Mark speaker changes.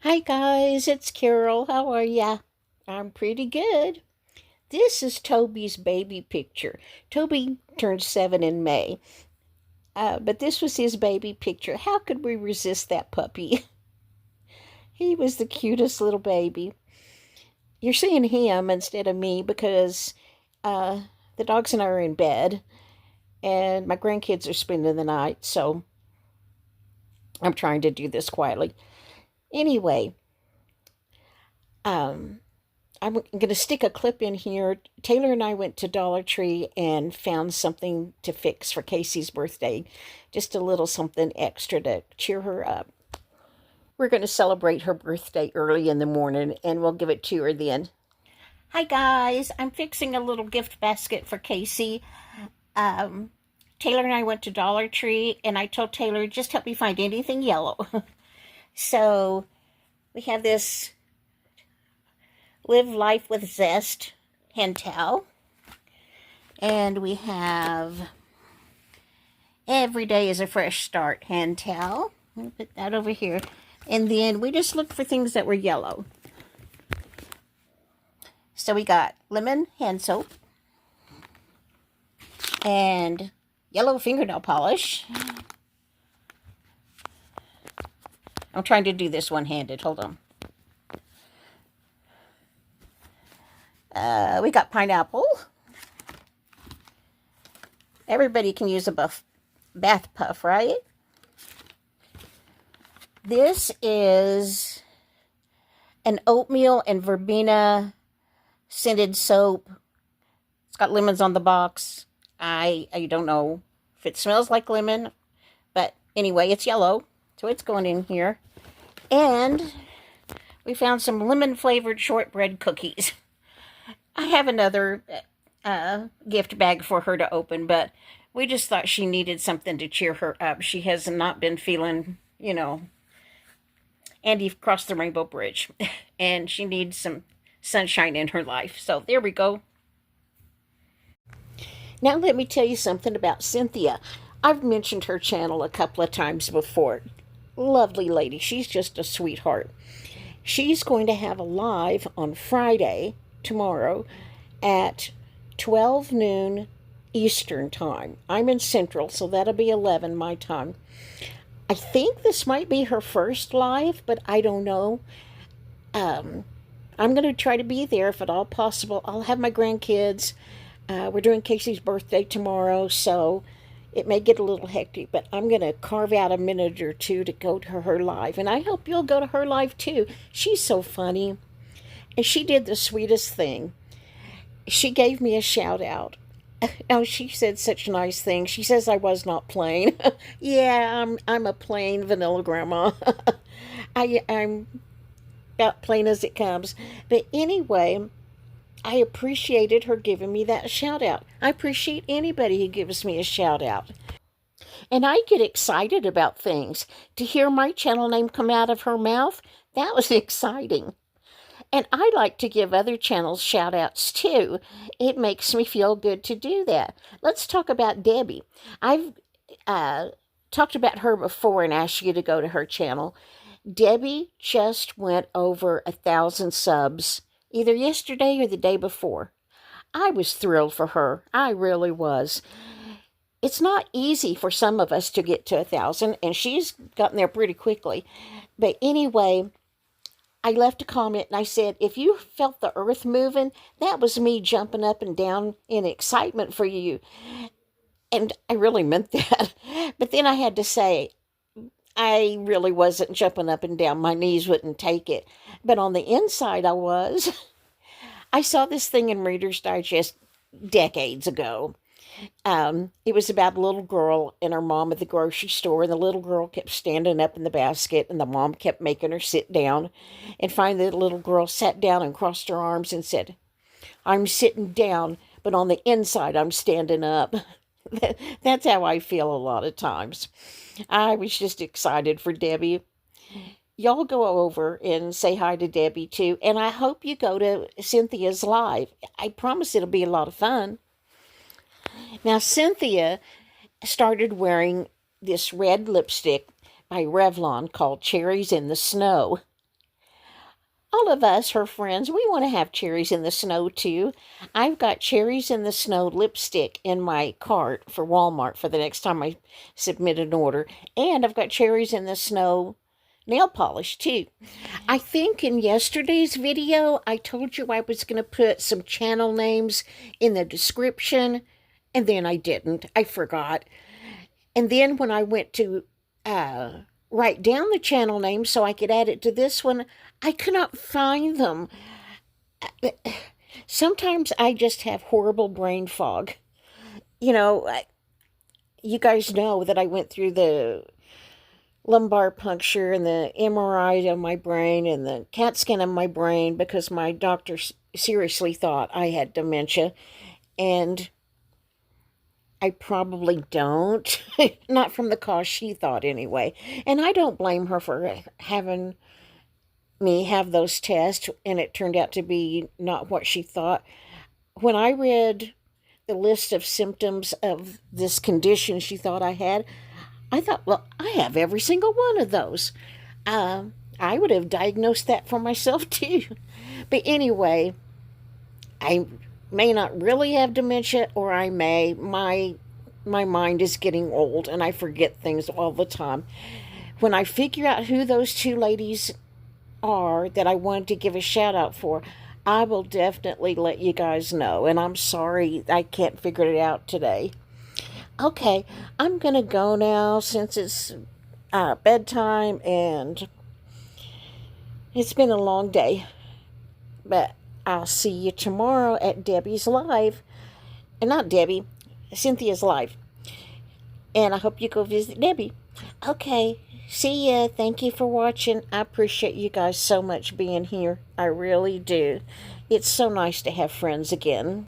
Speaker 1: Hi guys, it's Carol. How are ya? I'm pretty good. This is Toby's baby picture. Toby turned 7 in May, but this was his baby picture. How could we resist that puppy? He was the cutest little baby. You're seeing him instead of me because uh, the dogs and I are in bed, and my grandkids are spending the night, so I'm trying to do this quietly. Anyway, um, I'm going to stick a clip in here. Taylor and I went to Dollar Tree and found something to fix for Casey's birthday. Just a little something extra to cheer her up. We're going to celebrate her birthday early in the morning and we'll give it to her then. Hi guys, I'm fixing a little gift basket for Casey. Um, Taylor and I went to Dollar Tree and I told Taylor, just help me find anything yellow. So we have this Live Life with Zest hand towel. And we have Every Day is a Fresh Start hand towel. I'll put that over here. And then we just looked for things that were yellow. So we got lemon hand soap and yellow fingernail polish. I'm trying to do this one-handed. Hold on. We got pineapple. Everybody can use a bath puff, right? This is an oatmeal and verbena scented soap. It's got lemons on the box. I don't know if it smells like lemon, but anyway, it's yellow, so it's going in here. And we found some lemon-flavored shortbread cookies. I have another gift bag for her to open, but we just thought she needed something to cheer her up. She has not been feeling, Andy crossed the Rainbow Bridge, and she needs some sunshine in her life. So there we go. Now let me tell you something about Cynthia. I've mentioned her channel a couple of times before. Lovely lady. She's just a sweetheart. She's going to have a live on Friday, tomorrow, at 12 noon Eastern time. I'm in Central, so that'll be 11 my time. I think this might be her first live, but I don't know. I'm going to try to be there if at all possible. I'll have my grandkids. We're doing Casey's birthday tomorrow, so it may get a little hectic, but I'm going to carve out a minute or two to go to her live. And I hope you'll go to her live too. She's so funny. And she did the sweetest thing. She gave me a shout out. Oh, she said such nice things. She says I was not plain. Yeah, I'm a plain vanilla grandma. I'm about plain as it comes. But anyway, I appreciated her giving me that shout out. I appreciate anybody who gives me a shout out. And I get excited about things. To hear my channel name come out of her mouth, that was exciting. And I like to give other channels shout outs too. It makes me feel good to do that. Let's talk about Debbie. I've talked about her before and asked you to go to her channel. Debbie just went over 1,000 subs, either yesterday or the day before. I was thrilled for her. I really was. It's not easy for some of us to get to 1,000, and she's gotten there pretty quickly. But anyway, I left a comment and I said, if you felt the earth moving, that was me jumping up and down in excitement for you. And I really meant that. But then I had to say, I really wasn't jumping up and down. My knees wouldn't take it. But on the inside, I was. I saw this thing in Reader's Digest decades ago. It was about a little girl and her mom at the grocery store, and the little girl kept standing up in the basket, and the mom kept making her sit down. And finally, the little girl sat down and crossed her arms and said, I'm sitting down, but on the inside, I'm standing up. That's how I feel a lot of times. I was just excited for Debbie. Y'all go over and say hi to Debbie too, and I hope you go to Cynthia's live. I promise it'll be a lot of fun. Now, Cynthia started wearing this red lipstick by Revlon called Cherries in the Snow. all of us, her friends, we want to have cherries in the snow too. I've got cherries in the snow lipstick in my cart for Walmart for the next time I submit an order. And I've got cherries in the snow nail polish too. I think in yesterday's video, I told you I was going to put some channel names in the description, and then I didn't. I forgot. And then when I went to write down the channel name so I could add it to this one, I could not find them. Sometimes I just have horrible brain fog. You know, you guys know that I went through the lumbar puncture and the MRI of my brain and the CAT scan of my brain because my doctor seriously thought I had dementia. And I probably don't. Not from the cause she thought, anyway. And I don't blame her for having me have those tests, and it turned out to be not what she thought. When I read the list of symptoms of this condition she thought I had, I thought, well, I have every single one of those. I would have diagnosed that for myself too. But anyway, I may not really have dementia, or I may. My mind is getting old and I forget things all the time. When I figure out who those two ladies are that I wanted to give a shout out for, I will definitely let you guys know. And I'm sorry I can't figure it out today. Okay, I'm gonna go now since it's bedtime and it's been a long day. But I'll see you tomorrow at Debbie's Live. And not Debbie, Cynthia's Live. And I hope you go visit Debbie. Okay, see ya. Thank you for watching. I appreciate you guys so much being here. I really do. It's so nice to have friends again.